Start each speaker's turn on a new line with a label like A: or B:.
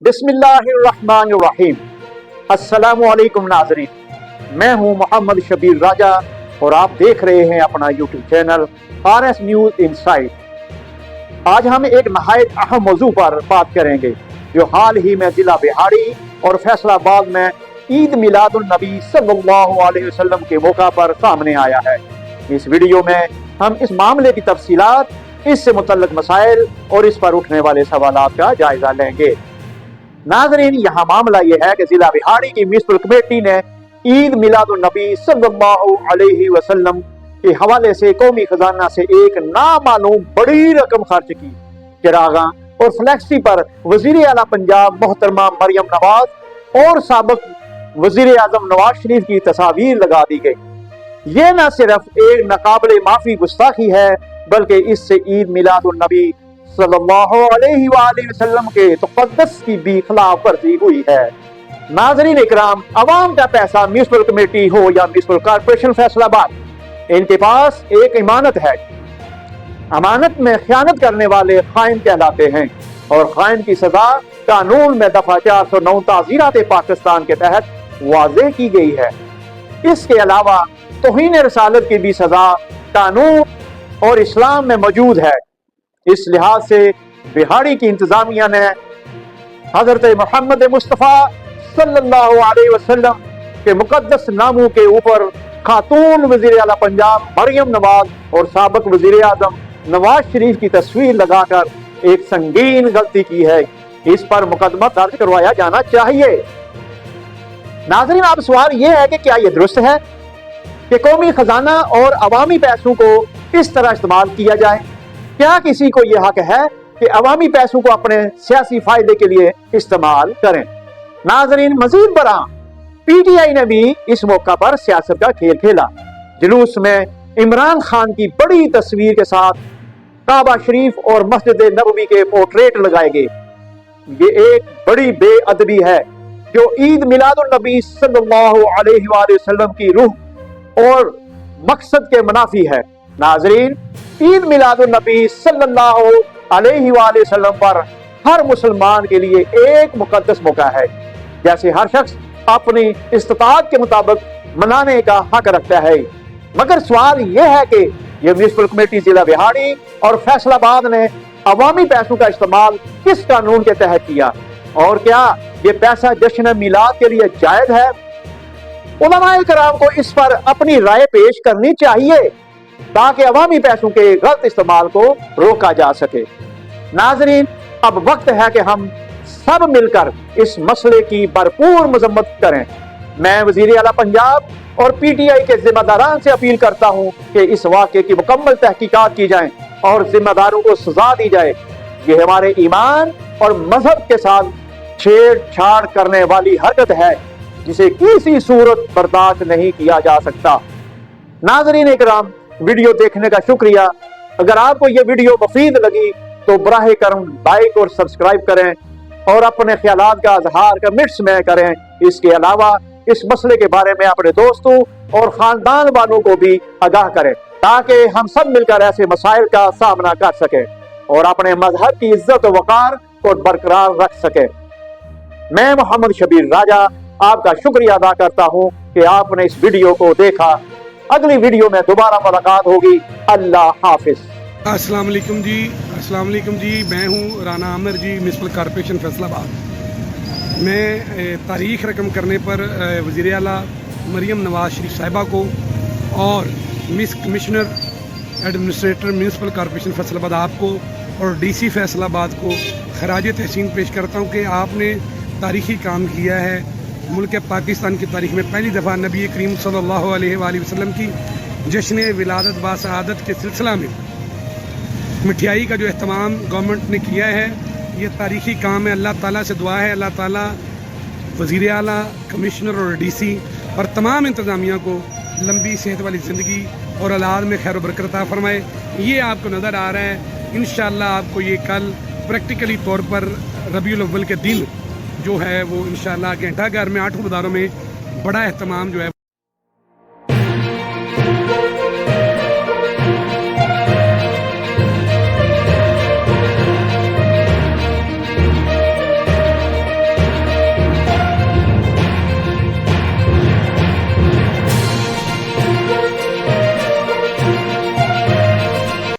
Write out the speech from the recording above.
A: बिस्मिल्लाहिर्रहमानिर्रहीम। अस्सलामुअलैकुम नाज़रीन, मैं हूं मोहम्मद शबीर राजा और आप देख रहे हैं अपना YouTube channel RS news insight. आज हम एक नहायत अहम मौजू पर बात करेंगे जो हाल ही में जिला बिहाड़ी और फैसलाबाद में ईद मिलादुन नबी सल्लल्लाहु अलैहि वसल्लम के मौका पर सामने आया है। इस वीडियो में हम इस मामले की तफसीलात, इससे मुतल्लिक मसाइल और इस पर उठने वाले सवालात का जायजा लेंगे। नाज़रीन, यहाँ मामला ये है कि जिला बिहाड़ी की म्युनिसिपल कमेटी ने ईद मिलादुन नबी सल्लल्लाहु अलैहि वसल्लम के हवाले से कौमी खजाना से एक नामालूम बड़ी रकम खर्च की। चिरागा और फ्लैक्सी पर वजीर आला पंजाब मोहतरमा मरियम नवाज और साबिक वजीर आजम नवाज शरीफ की तस्वीर लगा दी गई। ये न सिर्फ एक नाकाबिले माफी गुस्ताखी है बल्कि इससे ईद मिलादुन नबी सल्लल्लाहु अलैहि वसल्लम के तक़द्दुस की भी खिलाफ वर्जी हुई है। नाज़रीन इकराम, अवाम का पैसा म्युनिसिपल कमेटी हो या म्युनिसिपल कॉर्पोरेशन फैसलाबाद, इनके पास एक इमानत है। अमानत में खयानत करने वाले खाइन कहलाते हैं और खाइन की सजा कानून में दफा 409 ताज़ीरात पाकिस्तान के तहत वाज़ेह की गई है। इसके अलावा तौहीन रसालत की भी सजा कानून और इस्लाम में मौजूद है। इस लिहाज से बिहाड़ी की इंतजामिया ने हजरत मोहम्मद मुस्तफ़ा सल्लल्लाहु अलैहि वसल्लम के मुकद्दस नामों के ऊपर खातून वजीर आला पंजाब मरियम नवाज और साबिक वजीर आजम नवाज शरीफ की तस्वीर लगाकर एक संगीन गलती की है। इस पर मुकदमा दर्ज करवाया जाना चाहिए। नाज़रीन, अब सवाल यह है कि क्या यह दुरुस्त है कि कौमी खजाना और अवामी पैसों को इस तरह इस्तेमाल किया जाए? क्या किसी को यह हक है कि अवामी पैसों को अपने सियासी फायदे के लिए इस्तेमाल करें? नाज़रीन, मजीद बरा PTI ने भी इस मौका पर सियासत का खेल खेला। जुलूस में इमरान खान की बड़ी तस्वीर के साथ काबा शरीफ और मस्जिद नबवी के पोर्ट्रेट लगाए गए। ये एक बड़ी बेअदबी है जो ईद मिलादुन नबी सल्लल्लाहु अलैहि वसल्लम की रूह और मकसद के मुनाफी है। नाज़रीन, ईद मिलादुन नबी सल्लल्लाहु अलैहि वसल्लम पर हर मुसलमान के लिए एक मुकद्दस मौका है। जैसे हर शख्स अपनी इस्तिताअत के मुताबिक मनाने का हक रखता है, मगर सवाल यह है कि यह म्युनिसिपल कमेटी जिला बिहाड़ी और फैसलाबाद ने अवामी पैसों का इस्तेमाल किस कानून के तहत किया और क्या ये पैसा जश्न मिलाद के लिए जायज है? उलमाए कराम को इस पर अपनी राय पेश करनी चाहिए ताकि अवामी पैसों के गलत इस्तेमाल को रोका जा सके। नाज़रीन, अब वक्त है कि हम सब मिलकर इस मसले की भरपूर मजम्मत करें। मैं वजीर आला पंजाब और PTI के जिम्मेदारान से अपील करता हूं कि इस वाक़े की मुकम्मल तहकीकात की जाए और जिम्मेदारों को सजा दी जाए। ये हमारे ईमान और मजहब के साथ छेड़छाड़ करने वाली हरकत है जिसे किसी सूरत बर्दाश्त नहीं किया जा सकता। नाज़रीन इकराम, वीडियो देखने का शुक्रिया। अगर आपको ये वीडियो मुफीद लगी तो बराह करम लाइक और सब्सक्राइब करें और अपने ख्यालात का इजहार कमेंट्स में करें। इसके अलावा इस मसले के बारे में अपने दोस्तों और खानदान वालों को भी आगाह करें ताकि हम सब मिलकर ऐसे मसाइल का सामना कर सकें और अपने मजहब की इज्जत और वकार को बरकरार रख सकें। मैं मोहम्मद शबीर राजा आपका शुक्रिया अदा करता हूँ कि आपने इस वीडियो को देखा। अगली वीडियो में दोबारा मुलाकात होगी। अल्लाह हाफिज।
B: अस्सलाम वालेकुम जी, मैं हूँ राना आमिर जी, म्युनिसिपल कॉर्पोरेशन फैसलाबाद। मैं तारीख रकम करने पर वज़ीर आला मरियम नवाज शरीफ साहिबा को और miss commissioner administrator municipal corporation Faisalabad आपको और DC फैसलाबाद को खराज तहसीन पेश करता हूँ कि आपने तारीखी काम किया है। मुल्क पाकिस्तान की तारीख में पहली दफ़ा नबी करीम सल्लल्लाहु अलैहि वसल्लम की जश्न विलादत बासआदत के सिलसिला में मिठाई का जो एहतमाम गवर्नमेंट ने किया है, ये तारीखी काम है। अल्लाह ताला से दुआ है अल्लाह ताला वज़ीर आला, कमिश्नर और DC और तमाम इंतज़ामिया को लंबी सेहत वाली ज़िंदगी और औलाद में खैर बरकत अता फरमाए। ये आपको नज़र आ रहा है। इंशाअल्लाह आपको ये कल प्रैक्टिकली तौर पर रबीउल अव्वल के दिन जो है वो इंशाअल्लाह घंटा घर में 8 मदारों में बड़ा एहतमाम जो है